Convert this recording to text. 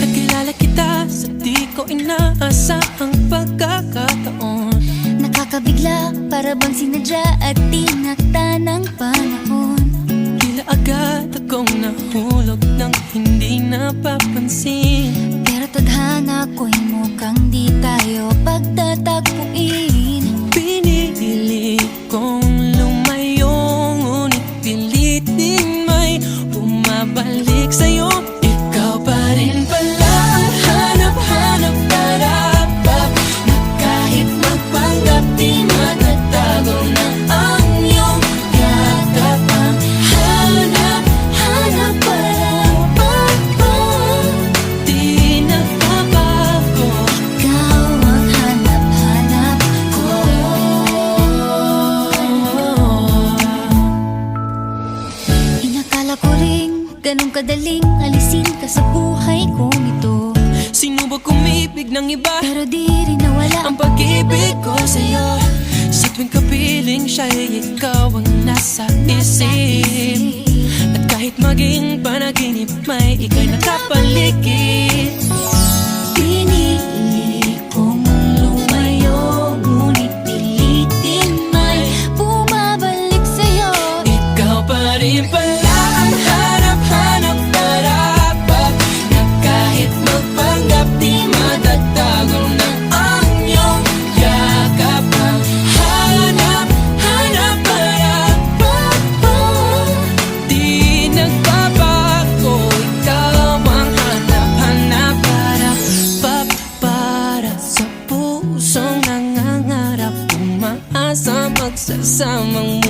Nakilala kita sa di ko inaasahang pagkakataon. Nakakabigla, para bang sinadya at tinakda ng panahon. Tila agad akong nahulog nang hindi napapansin. Pero tadhana ko'y mukhang di tayo pagtatagpuin. Pinili kong lumayo, ngunit pilit din may bumabalik sa'yo. Ikaw pa rin pala ang hanap-hanap para na kahit magpanggap di matatago na ang iyong yakap. Ang hanap-hanap para di nagbabago. Ikaw ang hanap-hanap ko. Inakala ko ring ganun kadaling alisin ka sa buhay kong ito. Sinubok umibig ng iba, Pero di rin nawala ang pag-ibig ko sa'yo. Sa tuwing kapiling siya'y ikaw ang nasa isip. At kahit maging panaginip, may ika'y nakapaligid. Pinili kong lumayo, ngunit pilitin may bumabalik sa'yo. Ikaw pa rin pala ang hanap-hanap para na kahit magpanggap di matatago na ang iyong yakap. Ang hanap-hanap para di nagbabago. Ikaw ang hanap-hanap para sa pusong nangangarap, umaasa magsasamang